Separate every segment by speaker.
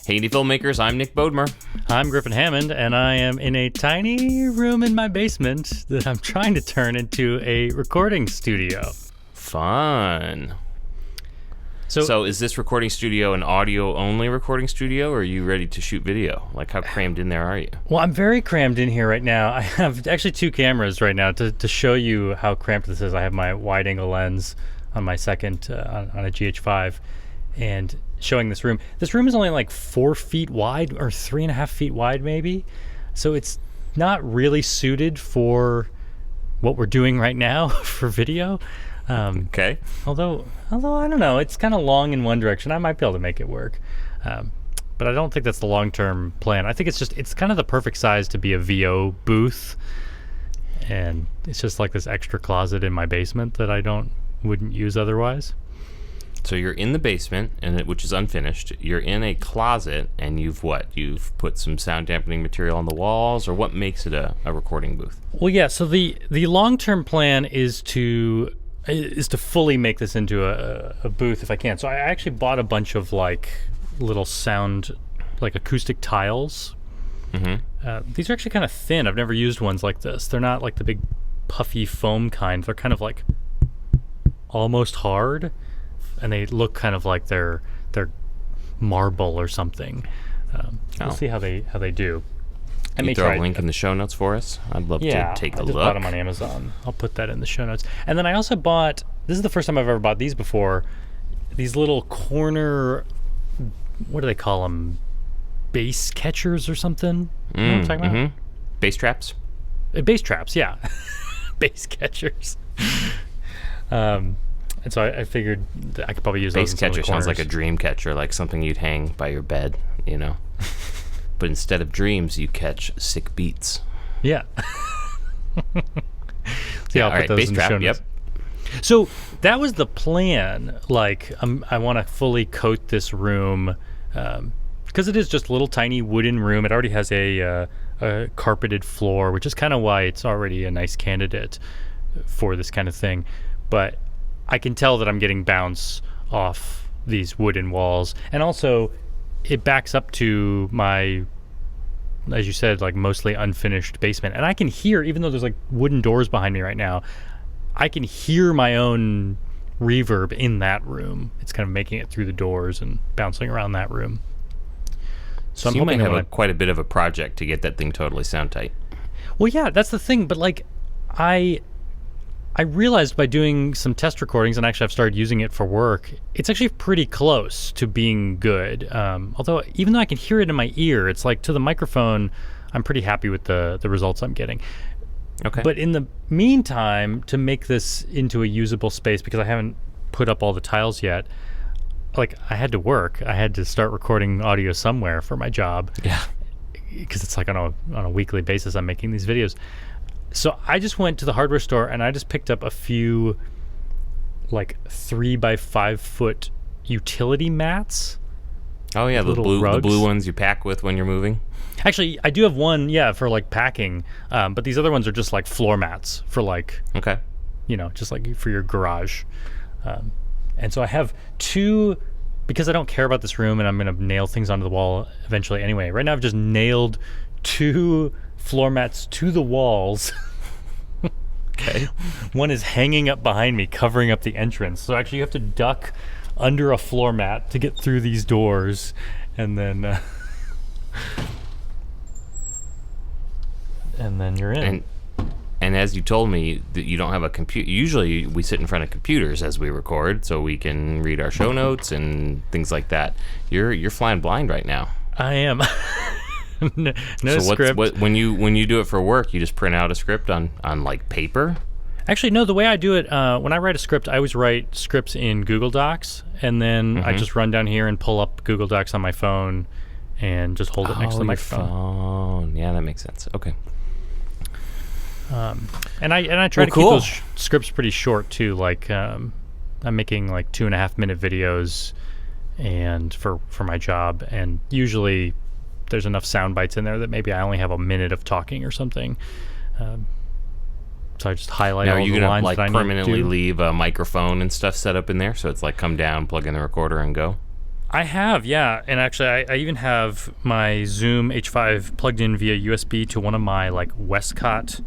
Speaker 1: Hey, indie filmmakers, I'm Nick Bodmer.
Speaker 2: I'm Griffin Hammond, and I am in a tiny room in my basement that I'm trying to turn into a recording studio.
Speaker 1: Fun. So is this recording studio an audio-only recording studio, or are you ready to shoot video? Like, how crammed in there are you?
Speaker 2: Well, I'm very crammed in here right now. I have actually two cameras right now to show you how cramped this is. I have my wide-angle lens on my second, on a GH5, and showing this room. This room is only like 4 feet wide, or 3.5 feet wide maybe. So it's not really suited for what we're doing right now for video.
Speaker 1: Okay.
Speaker 2: Although I don't know, it's kind of long in one direction. I might be able to make it work. But I don't think that's the long-term plan. I think it's kind of the perfect size to be a VO booth. And it's just like this extra closet in my basement that I wouldn't use otherwise.
Speaker 1: So you're in the basement, which is unfinished. You're in a closet, and you've put some sound dampening material on the walls, or what makes it a recording booth?
Speaker 2: Well, yeah. So the long-term plan is to fully make this into a booth if I can. So I actually bought a bunch of like little sound, like acoustic tiles. Mm-hmm. These are actually kind of thin. I've never used ones like this. They're not like the big puffy foam kind. They're kind of like almost hard. And they look kind of like they're marble or something. We'll see how they do.
Speaker 1: Can you throw a link in the show notes for us? I'd love to take a look.
Speaker 2: I just bought them on Amazon. I'll put that in the show notes. And then I also bought, this is the first time I've ever bought these before, these little corner, what do they call them? Bass catchers or something? You know what I'm talking about?
Speaker 1: Bass traps?
Speaker 2: Bass traps, yeah. Bass catchers. And so I figured that I could probably use those.
Speaker 1: Bass catcher sounds like a dream catcher, like something you'd hang by your bed, you know. But instead of dreams, you catch sick beats.
Speaker 2: Yeah. I'll put those in the show notes.
Speaker 1: Yep.
Speaker 2: So that was the plan. Like, I want to fully coat this room because it is just a little tiny wooden room. It already has a carpeted floor, which is kind of why it's already a nice candidate for this kind of thing. But I can tell that I'm getting bounce off these wooden walls. And also, it backs up to my, as you said, like mostly unfinished basement. And I can hear, even though there's like wooden doors behind me right now, I can hear my own reverb in that room. It's kind of making it through the doors and bouncing around that room.
Speaker 1: So you might have quite a bit of a project to get that thing totally sound tight.
Speaker 2: Well, yeah, that's the thing. But like, I realized by doing some test recordings, and actually I've started using it for work, it's actually pretty close to being good. Although, even though I can hear it in my ear, it's like to the microphone, I'm pretty happy with the results I'm getting.
Speaker 1: Okay.
Speaker 2: But in the meantime, to make this into a usable space, because I haven't put up all the tiles yet, like I had to work. I had to start recording audio somewhere for my job.
Speaker 1: Yeah. Because
Speaker 2: it's like on a weekly basis I'm making these videos. So I just went to the hardware store and I just picked up a few like 3x5 foot utility mats.
Speaker 1: Oh yeah, the blue ones you pack with when you're moving.
Speaker 2: Actually, I do have one, for like packing, but these other ones are just like floor mats for like, just like for your garage. And so I have two, because I don't care about this room and I'm going to nail things onto the wall eventually anyway. Right now I've just nailed 2 floor mats to the walls.
Speaker 1: Okay.
Speaker 2: One is hanging up behind me, covering up the entrance. So actually you have to duck under a floor mat to get through these doors, and then you're in.
Speaker 1: And as you told me that you don't have a computer, usually we sit in front of computers as we record so we can read our show notes and things like that. You're flying blind right now.
Speaker 2: I am. no
Speaker 1: so
Speaker 2: script.
Speaker 1: When you do it for work, you just print out a script on like paper?
Speaker 2: Actually, no. The way I do it, when I write a script, I always write scripts in Google Docs, and then I just run down here and pull up Google Docs on my phone, and just hold it next to the microphone.
Speaker 1: Phone. Yeah, that makes sense. Okay.
Speaker 2: And I try to keep those scripts pretty short too. Like I'm making like 2.5 minute videos, and for my job, and usually there's enough sound bites in there that maybe I only have a minute of talking or something. So I just highlight all the lines that I need to do. Are you going to permanently
Speaker 1: leave a microphone and stuff set up in there? So it's like come down, plug in the recorder, and go?
Speaker 2: I have, yeah. And actually, I even have my Zoom H5 plugged in via USB to one of my like Westcott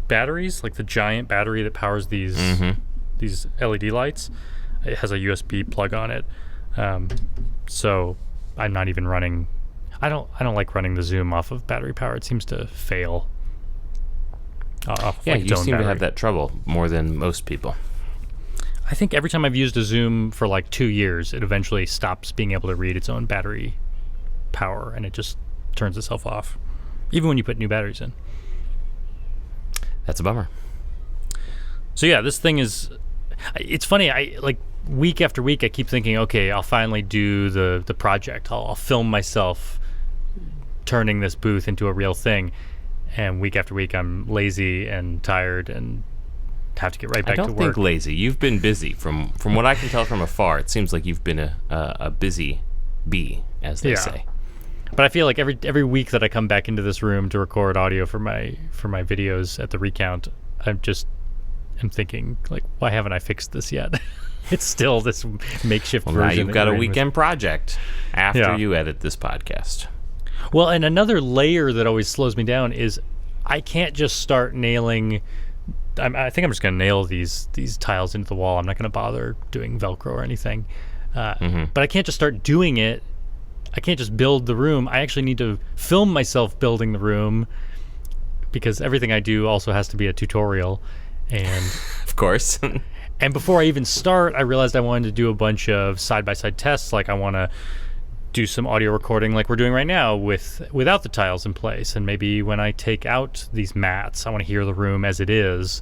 Speaker 2: batteries, like the giant battery that powers these LED lights. It has a USB plug on it, so I'm not even running. I don't like running the Zoom off of battery power. It seems to fail.
Speaker 1: Yeah, you seem to have that trouble more than most people.
Speaker 2: I think every time I've used a Zoom for like 2 years, it eventually stops being able to read its own battery power, and it just turns itself off, even when you put new batteries in.
Speaker 1: That's a bummer.
Speaker 2: So yeah, this thing is, it's funny, I like week after week I keep thinking, okay, I'll finally do the project. I'll film myself turning this booth into a real thing. And week after week I'm lazy and tired and have to get right back to work.
Speaker 1: I don't think lazy. You've been busy. From what I can tell from afar, it seems like you've been a busy bee, as they say.
Speaker 2: But I feel like every week that I come back into this room to record audio for my videos at the Recount, I'm thinking, like, why haven't I fixed this yet? It's still this makeshift version.
Speaker 1: Now you've got a weekend project after you edit this podcast.
Speaker 2: Well, and another layer that always slows me down is I can't just start nailing. I think I'm just going to nail these tiles into the wall. I'm not going to bother doing Velcro or anything. But I can't just start doing it. I can't just build the room. I actually need to film myself building the room, because everything I do also has to be a tutorial. And
Speaker 1: of course.
Speaker 2: And before I even start, I realized I wanted to do a bunch of side-by-side tests. Like I want to do some audio recording like we're doing right now without the tiles in place. And maybe when I take out these mats, I want to hear the room as it is,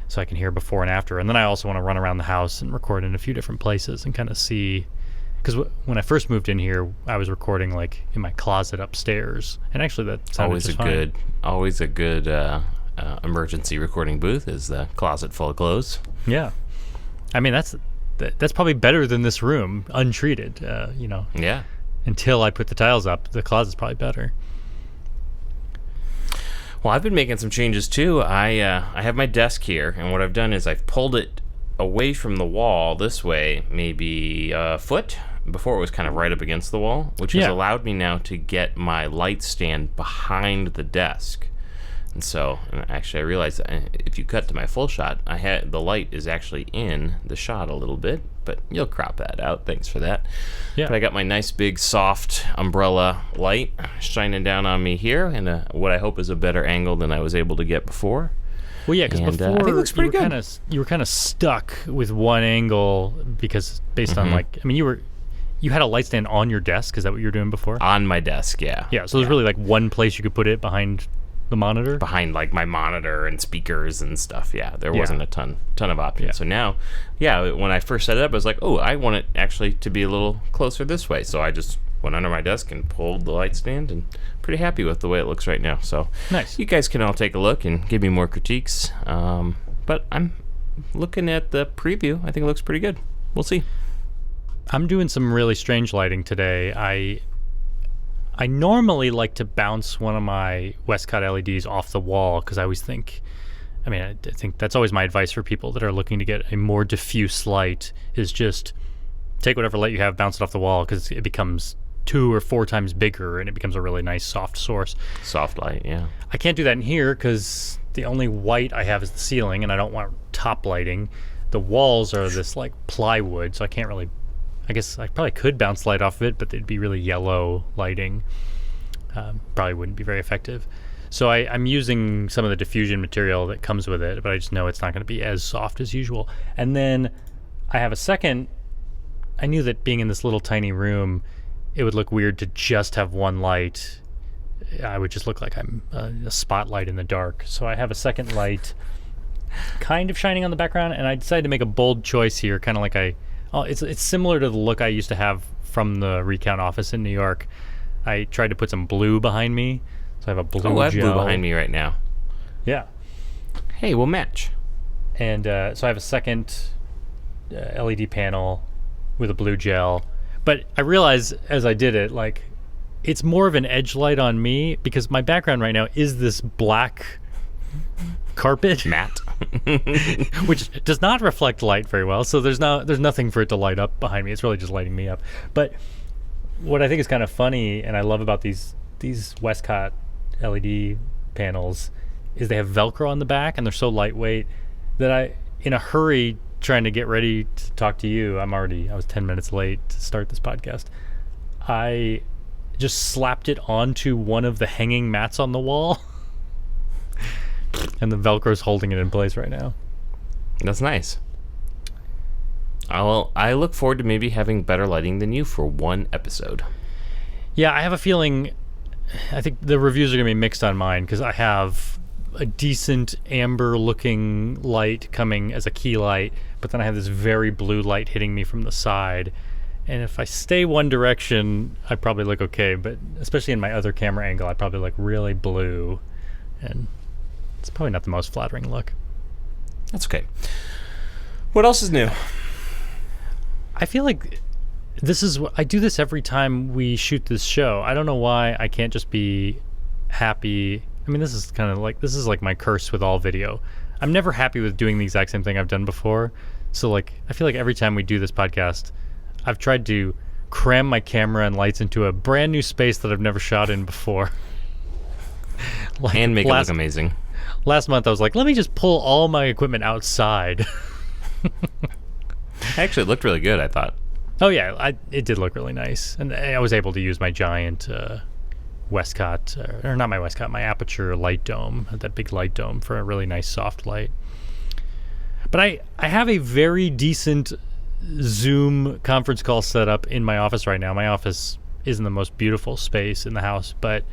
Speaker 2: so I can hear before and after. And then I also want to run around the house and record in a few different places and kind of see, because when I first moved in here, I was recording like in my closet upstairs, and actually that sounded just fine.
Speaker 1: Always a good emergency recording booth is the closet full of clothes.
Speaker 2: Yeah, I mean that's probably better than this room untreated.
Speaker 1: Yeah.
Speaker 2: Until I put the tiles up, the closet's probably better.
Speaker 1: Well, I've been making some changes too. I have my desk here, and what I've done is I've pulled it away from the wall this way, maybe a foot. Before it was kind of right up against the wall, which has allowed me now to get my light stand behind the desk. And so, actually, I realized that if you cut to my full shot, the light is actually in the shot a little bit, but you'll crop that out. Thanks for that.
Speaker 2: Yeah.
Speaker 1: But I got my nice big soft umbrella light shining down on me here, and what I hope is a better angle than I was able to get before.
Speaker 2: Well, yeah, because before
Speaker 1: I think it looks pretty good.
Speaker 2: You were kind of stuck with one angle because based on you had a light stand on your desk. Is that what you were doing before?
Speaker 1: On my desk, yeah.
Speaker 2: Yeah, so there's really like one place you could put it behind the monitor?
Speaker 1: Behind like my monitor and speakers and stuff. Yeah, there wasn't a ton of options. Yeah. So now, when I first set it up, I was like, oh, I want it actually to be a little closer this way. So I just went under my desk and pulled the light stand, and pretty happy with the way it looks right now. So
Speaker 2: nice.
Speaker 1: You guys can all take a look and give me more critiques. But I'm looking at the preview. I think it looks pretty good. We'll see.
Speaker 2: I'm doing some really strange lighting today. I normally like to bounce one of my Westcott LEDs off the wall, because I always think, I think that's always my advice for people that are looking to get a more diffuse light, is just take whatever light you have, bounce it off the wall, because it becomes 2 or 4 times bigger, and it becomes a really nice soft source.
Speaker 1: Soft light, yeah.
Speaker 2: I can't do that in here because the only white I have is the ceiling, and I don't want top lighting. The walls are this like plywood, so I can't really, I guess I probably could bounce light off of it, but they'd be really yellow lighting. Probably wouldn't be very effective. So I'm using some of the diffusion material that comes with it, but I just know it's not going to be as soft as usual. And then I have a second. I knew that being in this little tiny room, it would look weird to just have one light. I would just look like I'm a spotlight in the dark. So I have a second light kind of shining on the background, and I decided to make a bold choice here, kind of like it's similar to the look I used to have from the Recount office in New York. I tried to put some blue behind me, so I have a blue gel.
Speaker 1: I have blue behind me right now.
Speaker 2: Yeah.
Speaker 1: Hey, we'll match.
Speaker 2: And so I have a second LED panel with a blue gel. But I realized as I did it, like, it's more of an edge light on me, because my background right now is this black carpet.
Speaker 1: Matte.
Speaker 2: which does not reflect light very well. So there's nothing for it to light up behind me. It's really just lighting me up. But what I think is kind of funny, and I love about these Westcott LED panels, is they have Velcro on the back, and they're so lightweight that in a hurry trying to get ready to talk to you, I was 10 minutes late to start this podcast. I just slapped it onto one of the hanging mats on the wall. And the Velcro's holding it in place right now.
Speaker 1: That's nice. I look forward to maybe having better lighting than you for one episode.
Speaker 2: Yeah, I have a feeling, I think the reviews are going to be mixed on mine, because I have a decent amber-looking light coming as a key light, but then I have this very blue light hitting me from the side. And if I stay one direction, I probably look okay, but especially in my other camera angle, I probably look really blue. And it's probably not the most flattering look.
Speaker 1: That's okay. What else is new?
Speaker 2: I feel like I do this every time we shoot this show. I don't know why I can't just be happy. I mean, this is like my curse with all video. I'm never happy with doing the exact same thing I've done before. So like, I feel like every time we do this podcast, I've tried to cram my camera and lights into a brand new space that I've never shot in before.
Speaker 1: And make it look amazing.
Speaker 2: Last month I was like, let me just pull all my equipment outside.
Speaker 1: Actually, it looked really good, I thought.
Speaker 2: Oh yeah, it did look really nice. And I was able to use my giant Westcott, or not my Westcott, my Aperture light dome, that big light dome, for a really nice soft light. But I have a very decent Zoom conference call set up in my office right now. My office isn't the most beautiful space in the house, but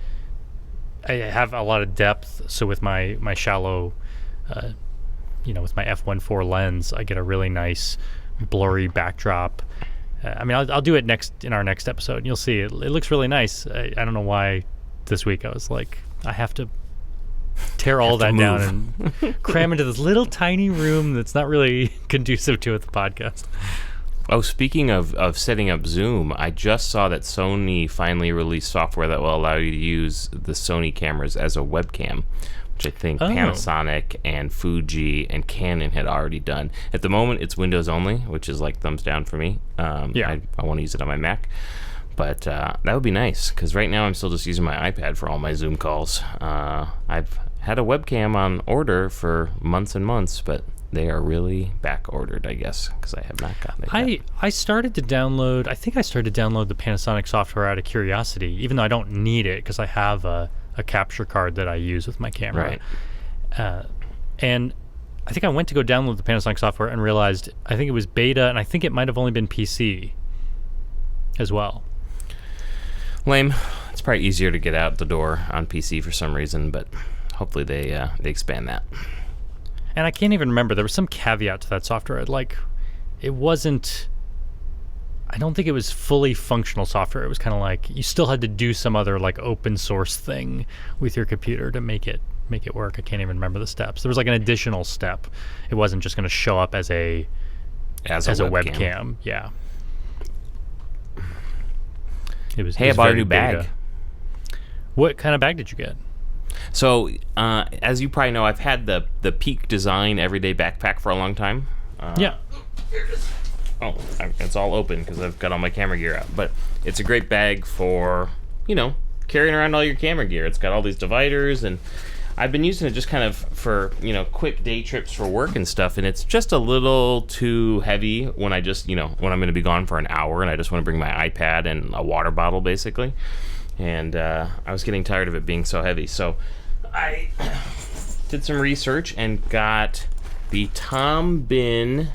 Speaker 2: I have a lot of depth. So with my shallow, with my f1.4 lens, I get a really nice blurry backdrop. I mean, I'll do it in our next episode, and you'll see it looks really nice. I don't know why this week I was like, I have to tear all that down and cram into this little tiny room that's not really conducive to the podcast.
Speaker 1: Oh, speaking of setting up Zoom, I just saw that Sony finally released software that will allow you to use the Sony cameras as a webcam, which I think Panasonic and Fuji and Canon had already done. At the moment, it's Windows only, which is like thumbs down for me. I want to use it on my Mac. But that would be nice, because right now I'm still just using my iPad for all my Zoom calls. I've had a webcam on order for months and months, but they are really back ordered, I guess, because I have not gotten it yet.
Speaker 2: I started to download the Panasonic software out of curiosity, even though I don't need it, because I have a capture card that I use with my camera. Right. And I think I went to go download the Panasonic software and realized I think it was beta, and I think it might have only been PC as well.
Speaker 1: Lame. It's probably easier to get out the door on PC for some reason, but hopefully they expand that.
Speaker 2: And I can't even remember. There was some caveat to that software. It wasn't... I don't think it was fully functional software. It was kind of like you still had to do some other like open source thing with your computer to make it work. I can't even remember the steps. There was like an additional step. It wasn't just going to show up as a webcam. Yeah.
Speaker 1: I bought a new bag.
Speaker 2: What kind of bag did you get?
Speaker 1: So, as you probably know, I've had the Peak Design everyday backpack for a long time.
Speaker 2: Yeah.
Speaker 1: Here it is. Oh, it's all open because I've got all my camera gear out. But it's a great bag for, carrying around all your camera gear. It's got all these dividers, and I've been using it just kind of for, quick day trips for work and stuff. And it's just a little too heavy when I just, when I'm going to be gone for an hour and I just want to bring my iPad and a water bottle, basically. And I was getting tired of it being so heavy. So I did some research and got the Tom Bin,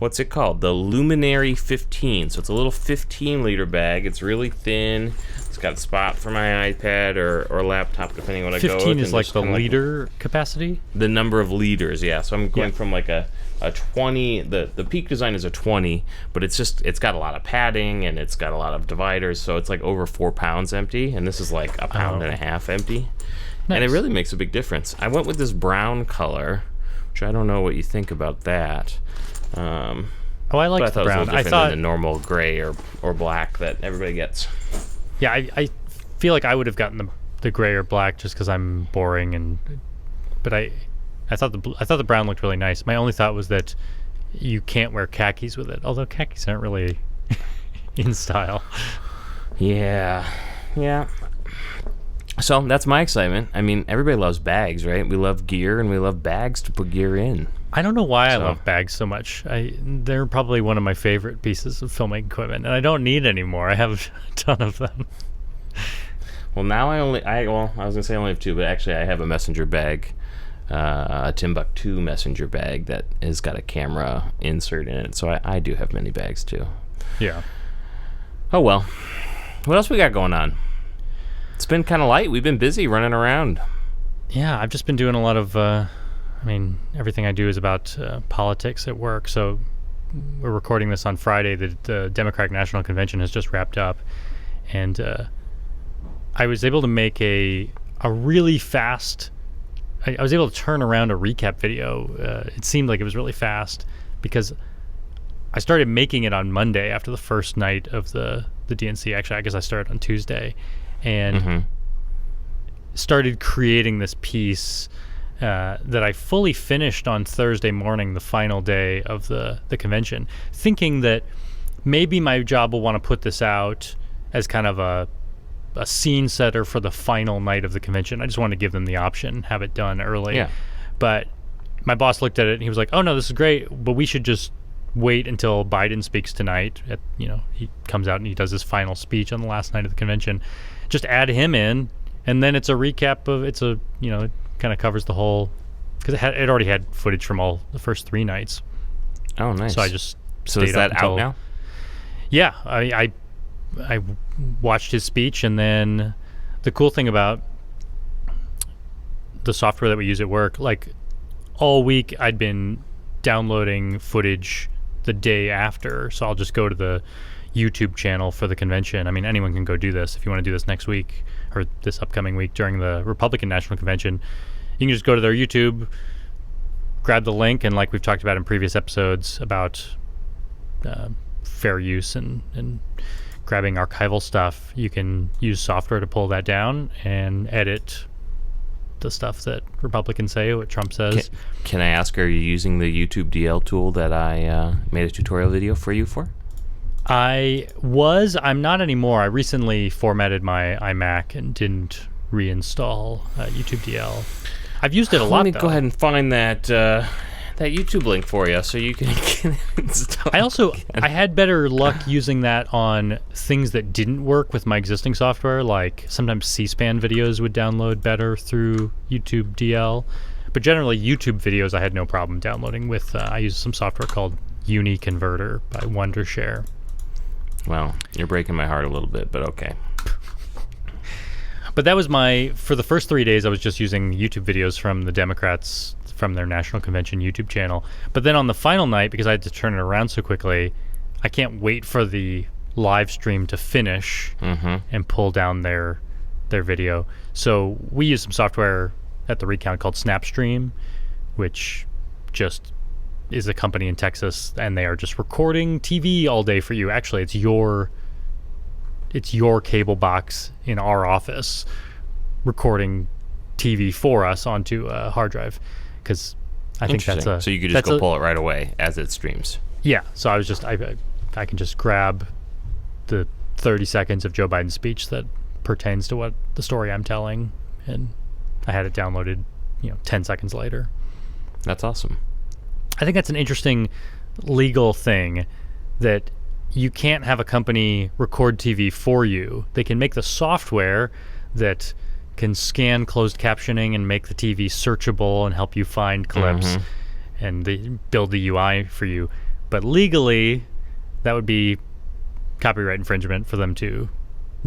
Speaker 1: what's it called? The Luminary 15. So it's a little 15-liter bag. It's really thin. It's got a spot for my iPad or laptop, depending on what I go with.
Speaker 2: 15 is like the liter capacity?
Speaker 1: The number of liters, yeah. So I'm going from like a 20, the Peak Design is a 20, but it's got a lot of padding and it's got a lot of dividers, so it's like over 4 pounds empty, and this is like a pound and a half empty. Nice. And it really makes a big difference. I went with this brown color, which I don't know what you think about that.
Speaker 2: I like the brown.
Speaker 1: It was a little different than the normal gray or black that everybody gets.
Speaker 2: Yeah, I feel like I would have gotten the gray or black just because I'm boring, but I thought the brown looked really nice. My only thought was that you can't wear khakis with it, although khakis aren't really in style.
Speaker 1: Yeah. So that's my excitement. I mean, everybody loves bags, right? We love gear and we love bags to put gear in.
Speaker 2: I don't know why I love bags so much. They're probably one of my favorite pieces of filmmaking equipment, and I don't need any more. I have a ton of them.
Speaker 1: Well, now I was going to say I only have two, but actually I have a messenger bag, a Timbuktu messenger bag that has got a camera insert in it. So I do have many bags too.
Speaker 2: Yeah.
Speaker 1: Oh, well. What else we got going on? It's been kind of light. We've been busy running around.
Speaker 2: Yeah, I've just been doing a lot of, everything I do is about politics at work. So we're recording this on Friday. The Democratic National Convention has just wrapped up. And I was able to make a really fast... I was able to turn around a recap video. It seemed like it was really fast because I started making it on Monday after the first night of the DNC. Actually, I guess I started on Tuesday. And started creating this piece that I fully finished on Thursday morning, the final day of the convention, thinking that maybe my job will want to put this out as kind of a scene setter for the final night of the convention. I just wanted to give them the option, have it done early.
Speaker 1: Yeah.
Speaker 2: But my boss looked at it and he was like, "Oh no, this is great, but we should just wait until Biden speaks tonight. He comes out and he does his final speech on the last night of the convention. Just add him in, and then it's a recap of it kind of covers the whole, because it already had footage from all the first 3 nights.
Speaker 1: Oh, nice.
Speaker 2: So I just
Speaker 1: so is that out now?
Speaker 2: Yeah, I watched his speech, and then the cool thing about the software that we use at work, like all week I'd been downloading footage the day after, so I'll just go to the YouTube channel for the convention. I mean, anyone can go do this. If you want to do this next week or this upcoming week during the Republican National Convention, you can just go to their YouTube, grab the link, and like we've talked about in previous episodes about fair use and grabbing archival stuff, you can use software to pull that down and edit the stuff that Republicans say, what Trump says.
Speaker 1: Can I ask, are you using the YouTube DL tool that I made a tutorial video for you for?
Speaker 2: I'm not anymore. I recently formatted my iMac and didn't reinstall YouTube DL. I've used it a lot,
Speaker 1: Let me
Speaker 2: though.
Speaker 1: go ahead and find that YouTube link for you so you can install it.
Speaker 2: I had better luck using that on things that didn't work with my existing software, like sometimes C-SPAN videos would download better through YouTube DL. But generally, YouTube videos I had no problem downloading with, I use some software called UniConverter by Wondershare.
Speaker 1: Well, you're breaking my heart a little bit, but okay.
Speaker 2: But that was for the first 3 days, I was just using YouTube videos from the Democrats from their National Convention YouTube channel. But then on the final night, because I had to turn it around so quickly, I can't wait for the live stream to finish and pull down their video. So we use some software at the Recount called Snapstream, which just is a company in Texas, and they are just recording TV all day for you. Actually, it's your cable box in our office recording TV for us onto a hard drive, because I think that's
Speaker 1: so you could just go pull it right away as it streams.
Speaker 2: Yeah, so I can just grab the 30 seconds of Joe Biden's speech that pertains to what the story I'm telling, and I had it downloaded 10 seconds later.
Speaker 1: That's awesome.
Speaker 2: I think that's an interesting legal thing, that you can't have a company record TV for you. They can make the software that can scan closed captioning and make the TV searchable and help you find clips, and they build the UI for you. But legally, that would be copyright infringement for them to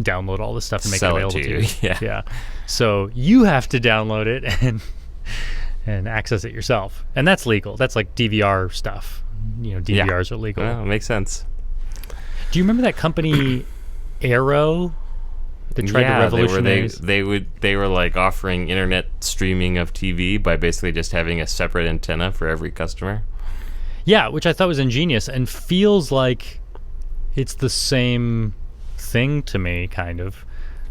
Speaker 2: download all this stuff and make it available to you. Yeah. So you have to download it and access it yourself, and that's legal. That's like DVR stuff. DVRs are legal.
Speaker 1: Well, it makes sense.
Speaker 2: Do you remember that company Arrow that tried to revolutionize?
Speaker 1: They were like offering internet streaming of TV by basically just having a separate antenna for every customer.
Speaker 2: Yeah, which I thought was ingenious and feels like it's the same thing to me, kind of.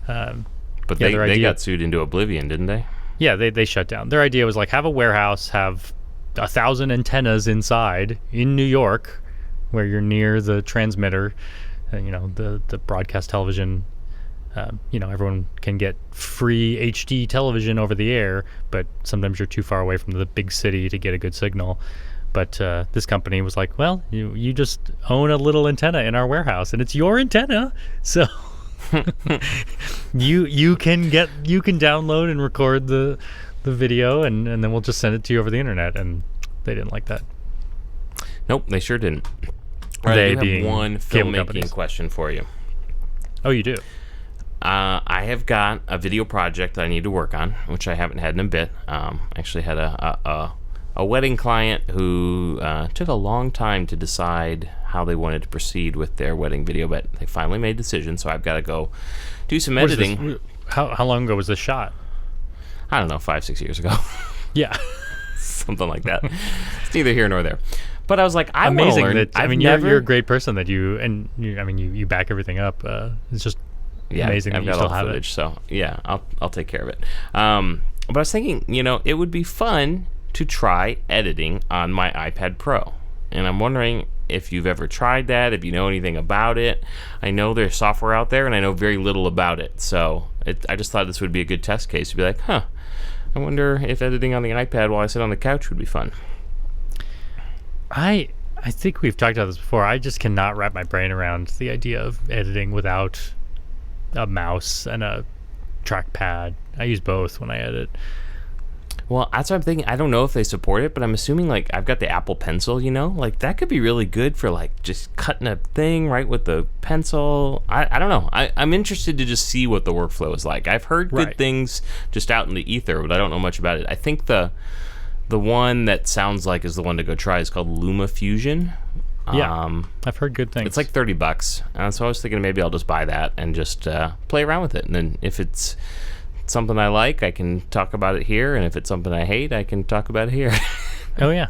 Speaker 1: But they got sued into oblivion, didn't they?
Speaker 2: Yeah, they shut down. Their idea was like have a warehouse, have 1,000 antennas inside in New York, where you're near the transmitter, the broadcast television. Everyone can get free HD television over the air, but sometimes you're too far away from the big city to get a good signal. But this company was like, well, you just own a little antenna in our warehouse, and it's your antenna, so you can download and record the video, and then we'll just send it to you over the internet. And they didn't like that.
Speaker 1: Nope, they sure didn't. All right, I have one filmmaking question for you.
Speaker 2: Oh, you do?
Speaker 1: I have got a video project that I need to work on, which I haven't had in a bit. Actually had a wedding client who took a long time to decide how they wanted to proceed with their wedding video, but they finally made a decision, so I've got to go do some editing.
Speaker 2: How long ago was this shot?
Speaker 1: I don't know, 5-6 years ago.
Speaker 2: Yeah.
Speaker 1: Something like that. It's neither here nor there. But I was like, I want to learn.
Speaker 2: You're a great person that you back everything up. It's just amazing
Speaker 1: I've
Speaker 2: that you
Speaker 1: got
Speaker 2: still
Speaker 1: all
Speaker 2: have
Speaker 1: footage,
Speaker 2: it.
Speaker 1: so yeah, I'll take care of it. But I was thinking, it would be fun to try editing on my iPad Pro, and I'm wondering if you've ever tried that, if you know anything about it. I know there's software out there, and I know very little about it, so I just thought this would be a good test case to be like, I wonder if editing on the iPad while I sit on the couch would be fun.
Speaker 2: I think we've talked about this before. I just cannot wrap my brain around the idea of editing without a mouse and a trackpad. I use both when I edit.
Speaker 1: Well, that's what I'm thinking. I don't know if they support it, but I'm assuming like I've got the Apple Pencil, like that could be really good for like just cutting a thing right with the pencil. I don't know. I'm interested to just see what the workflow is like. I've heard good things just out in the ether, but I don't know much about it. I think the one that sounds like is the one to go try is called LumaFusion.
Speaker 2: Yeah, I've heard good things.
Speaker 1: It's like $30, so I was thinking maybe I'll just buy that and just play around with it, and then if it's something I like, I can talk about it here, and if it's something I hate, I can talk about it here.
Speaker 2: Oh yeah,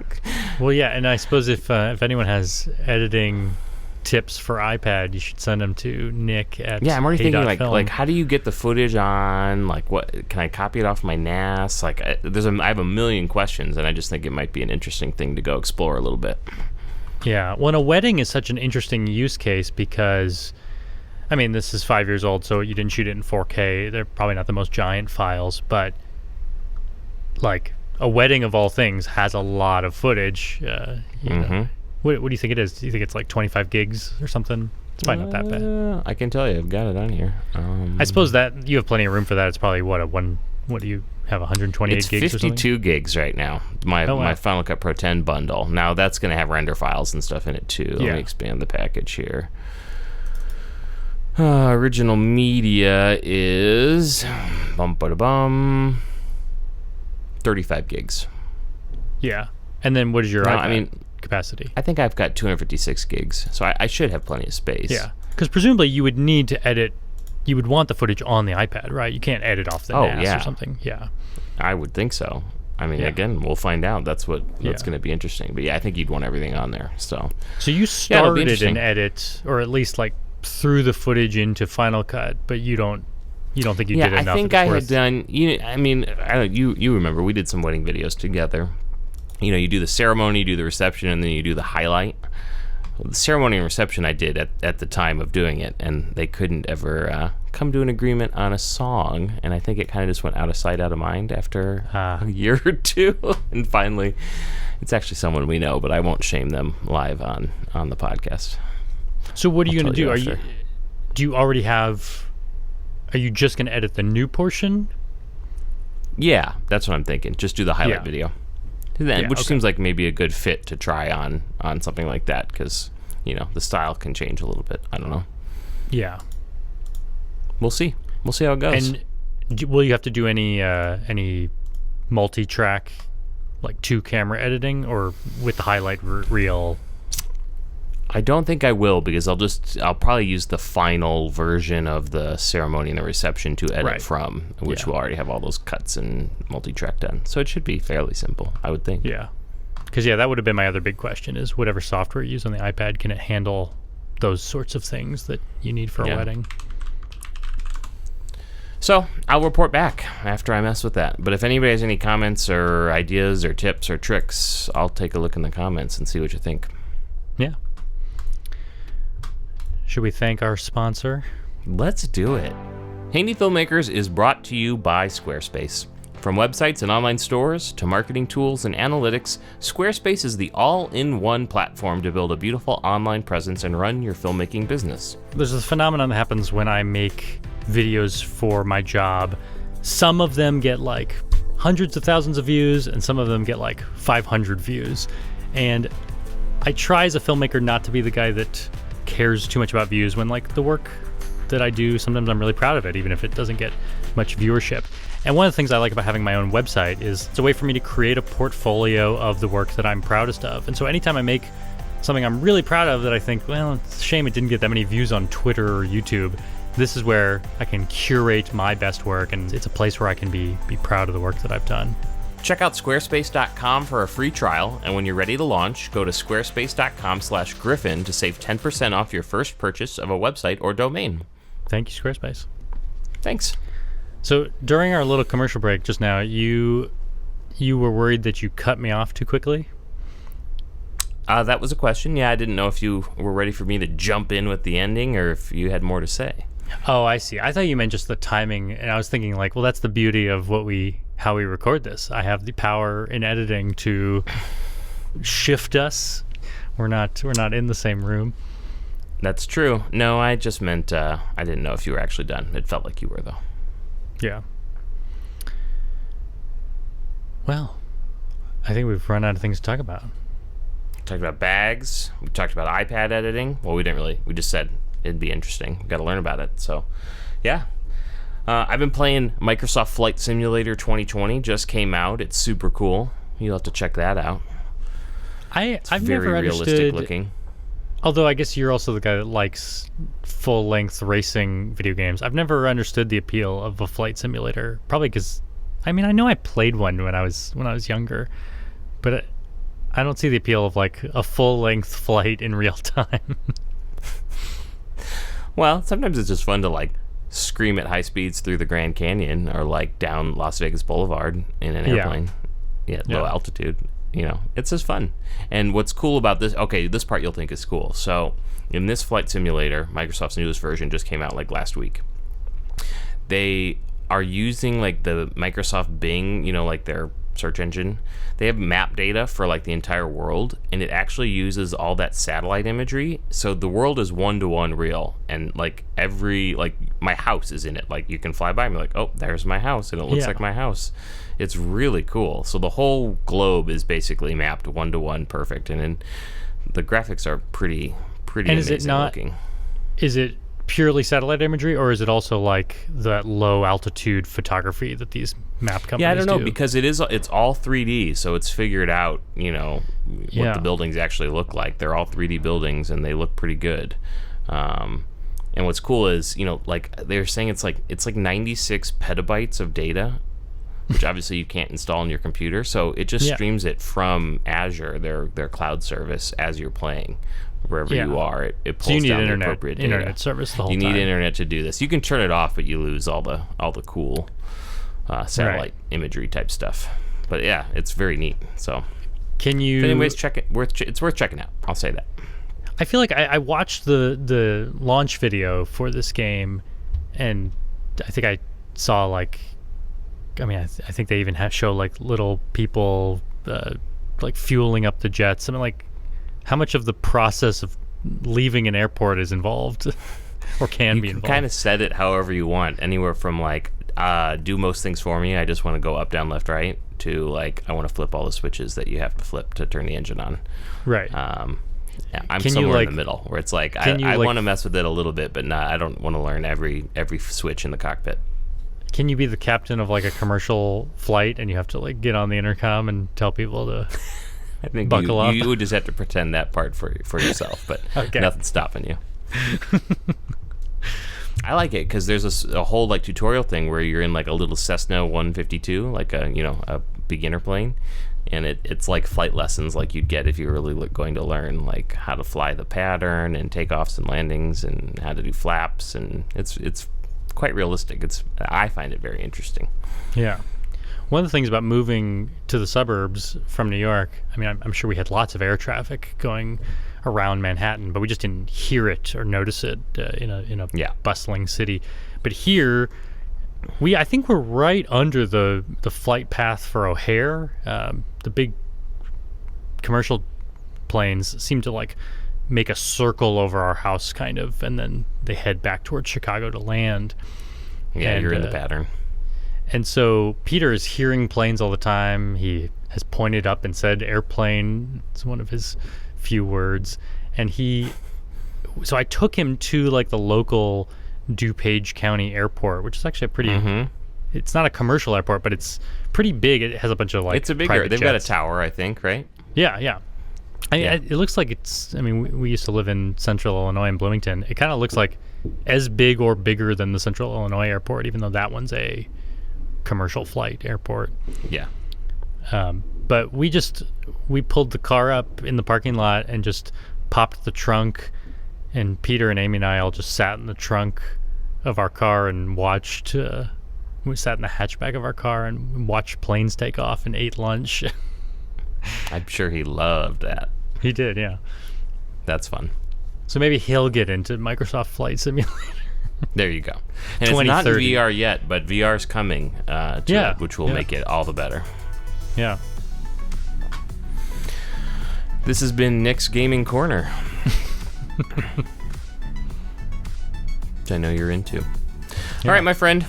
Speaker 2: well yeah, and I suppose if anyone has editing tips for iPad, you should send them to Nick at
Speaker 1: I'm already thinking like how do you get the footage on? Like, what can I copy it off my NAS? Like, I have a million questions, and I just think it might be an interesting thing to go explore a little bit.
Speaker 2: Yeah, well, a wedding is such an interesting use case because, I mean, this is 5 years old, so you didn't shoot it in 4K. They're probably not the most giant files, but like a wedding of all things has a lot of footage. Know. What do you think it is? Do you think it's like 25 gigs or something? It's probably not that bad.
Speaker 1: I can tell you, I've got it on here.
Speaker 2: I suppose that you have plenty of room for that. It's probably what do you have, 128
Speaker 1: it's
Speaker 2: gigs or something?
Speaker 1: 52 gigs right now. My Final Cut Pro 10 bundle. Now that's going to have render files and stuff in it too. Let me expand the package here. Original media is 35 gigs.
Speaker 2: Yeah. And then what is your capacity?
Speaker 1: I think I've got 256 gigs, so I should have plenty of space.
Speaker 2: Yeah. Because presumably you would need to edit, you would want the footage on the iPad, right? You can't edit off the NAS or something. Yeah.
Speaker 1: I would think so. I mean, again, we'll find out. That's going to be interesting. But yeah, I think you'd want everything on there. So
Speaker 2: you started an edit, or at least like threw the footage into Final Cut, but you don't think you did enough?
Speaker 1: I think I had done. You remember we did some wedding videos together. You do the ceremony, you do the reception, and then you do the highlight. Well, the ceremony and reception I did at the time of doing it, and they couldn't ever come to an agreement on a song, and I think it kind of just went out of sight, out of mind after a year or two, and finally, it's actually someone we know, but I won't shame them live on the podcast.
Speaker 2: So what are you going to do? Do you already have? Are you just going to edit the new portion?
Speaker 1: Yeah, that's what I'm thinking. Just do the highlight video. Which seems like maybe a good fit to try on something like that, because the style can change a little bit. I don't know.
Speaker 2: Yeah,
Speaker 1: we'll see how it goes.
Speaker 2: And will you have to do any multi-track, like 2-camera editing, or with the highlight reel?
Speaker 1: I don't think I will, because I'll probably use the final version of the ceremony and the reception to edit from, which will already have all those cuts and multi-track done. So it should be fairly simple, I would think.
Speaker 2: Yeah. Because, that would have been my other big question is whatever software you use on the iPad, can it handle those sorts of things that you need for a wedding?
Speaker 1: So I'll report back after I mess with that. But if anybody has any comments or ideas or tips or tricks, I'll take a look in the comments and see what you think.
Speaker 2: Yeah. Should we thank our sponsor?
Speaker 1: Let's do it. Handy Filmmakers is brought to you by Squarespace. From websites and online stores to marketing tools and analytics, Squarespace is the all-in-one platform to build a beautiful online presence and run your filmmaking business.
Speaker 2: There's a phenomenon that happens when I make videos for my job. Some of them get like hundreds of thousands of views, and some of them get like 500 views. And I try as a filmmaker not to be the guy that cares too much about views when like the work that I do, sometimes I'm really proud of it, even if it doesn't get much viewership. And one of the things I like about having my own website is it's a way for me to create a portfolio of the work that I'm proudest of. And so anytime I make something I'm really proud of that I think, well, it's a shame it didn't get that many views on Twitter or YouTube, this is where I can curate my best work, and it's a place where I can be proud of the work that I've done.
Speaker 1: Check out squarespace.com for a free trial, and when you're ready to launch, go to squarespace.com/Griffin to save 10% off your first purchase of a website or domain.
Speaker 2: Thank you, Squarespace.
Speaker 1: Thanks.
Speaker 2: So during our little commercial break just now, you were worried that you cut me off too quickly?
Speaker 1: That was a question. Yeah, I didn't know if you were ready for me to jump in with the ending or if you had more to say.
Speaker 2: Oh, I see. I thought you meant just the timing, and I was thinking like, well, that's the beauty of how we record this. I have the power in editing to shift us. We're not in the same room.
Speaker 1: That's true. No, I just meant I didn't know if you were actually done. It felt like you were, though.
Speaker 2: Yeah. Well, I think we've run out of things to talk about.
Speaker 1: We talked about bags. We talked about iPad editing. Well, we didn't really. We just said it'd be interesting. We've got to learn about it. So, yeah. I've been playing Microsoft Flight Simulator 2020. Just came out. It's super cool. You'll have to check that out.
Speaker 2: I've
Speaker 1: very
Speaker 2: never
Speaker 1: realistic
Speaker 2: understood,
Speaker 1: looking.
Speaker 2: Although I guess you're also the guy that likes full-length racing video games. I've never understood the appeal of a flight simulator. Probably because, I mean, I know I played one when I was younger, but I don't see the appeal of like a full-length flight in real time.
Speaker 1: Well, sometimes it's just fun to like scream at high speeds through the Grand Canyon or like down Las Vegas Boulevard in an airplane. Yeah, low altitude. You know, it's just fun. And what's cool about this, okay, this part you'll think is cool. So in this flight simulator, Microsoft's newest version just came out like last week. They are using like the Microsoft Bing, you know, like their search engine. They have map data for like the entire world, and it actually uses all that satellite imagery. So the world is 1-to-1 real, and like my house is in it. Like you can fly by and be like, oh, there's my house, and it looks like my house. It's really cool. So the whole globe is basically mapped 1-to-1 perfect, and then the graphics are pretty and amazing looking.
Speaker 2: Is it purely satellite imagery, or is it also like that low altitude photography that these map companies do?
Speaker 1: Yeah, I don't know, because it's all 3D, so it's figured out, you know, what the buildings actually look like. They're all 3D buildings, and they look pretty good. And what's cool is, you know, like they're saying it's like 96 petabytes of data, which obviously you can't install on your computer. So it just streams it from Azure, their cloud service, as you're playing. Wherever you are, it pulls down the appropriate data.
Speaker 2: Internet service the whole time.
Speaker 1: You need internet to do this. You can turn it off, but you lose all the cool satellite imagery type stuff. But yeah, it's very neat. So,
Speaker 2: can you?
Speaker 1: If anyways, check it. It's worth checking out. I'll say that.
Speaker 2: I feel like I watched the launch video for this game, and I think I saw like, I mean, I think they even show like little people like fueling up the jets. I mean, like, how much of the process of leaving an airport is involved or can be involved? You
Speaker 1: kind of set it however you want, anywhere from like do most things for me, I just want to go up, down, left, right, to like I want to flip all the switches that you have to flip to turn the engine on.
Speaker 2: Right.
Speaker 1: Yeah, I'm somewhere in the middle where it's like I want to mess with it a little bit, but I don't want to learn every switch in the cockpit.
Speaker 2: Can you be the captain of like a commercial flight and you have to like get on the intercom and tell people to
Speaker 1: I think
Speaker 2: buckle up?
Speaker 1: You would just have to pretend that part for yourself, but nothing's stopping you. I like it because there's a whole like tutorial thing where you're in like a little Cessna 152, like a beginner plane, and it's like flight lessons like you'd get if you were really going to learn like how to fly the pattern and takeoffs and landings and how to do flaps, and it's quite realistic. I find it very interesting.
Speaker 2: Yeah. One of the things about moving to the suburbs from New York, I mean, I'm sure we had lots of air traffic going around Manhattan, but we just didn't hear it or notice it in a bustling city. But here, I think we're right under the flight path for O'Hare. The big commercial planes seem to like make a circle over our house, kind of, and then they head back towards Chicago to land.
Speaker 1: Yeah, you're in the pattern.
Speaker 2: And so Peter is hearing planes all the time. He has pointed up and said airplane. It's one of his few words. And so I took him to like the local DuPage County airport, which is actually a pretty, it's not a commercial airport, but it's pretty big. It has a bunch of like,
Speaker 1: it's a big
Speaker 2: private
Speaker 1: they've got a
Speaker 2: jets.
Speaker 1: Tower, I think, right?
Speaker 2: Yeah. It looks like it's, I mean, we used to live in central Illinois in Bloomington. It kind of looks like as big or bigger than the central Illinois airport, even though that one's a commercial flight airport.
Speaker 1: Yeah.
Speaker 2: But we pulled the car up in the parking lot and just popped the trunk, and Peter and Amy and I all just sat in the trunk of our car and watched, we sat in the hatchback of our car and watched planes take off and ate lunch.
Speaker 1: I'm sure he loved that.
Speaker 2: He did, yeah.
Speaker 1: That's fun.
Speaker 2: So maybe he'll get into Microsoft Flight Simulator.
Speaker 1: There you go. And it's not in VR yet, but VR's coming to it, which will make it all the better.
Speaker 2: Yeah.
Speaker 1: This has been Nick's Gaming Corner. Which I know you're into. Yeah. All right, my friend.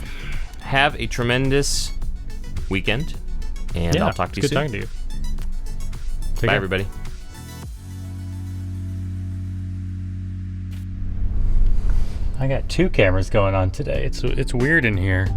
Speaker 1: Have a tremendous weekend, and I'll talk to you soon.
Speaker 2: Good talking to you. Take
Speaker 1: Bye,
Speaker 2: care.
Speaker 1: everybody.
Speaker 2: I got two cameras going on today. It's weird in here.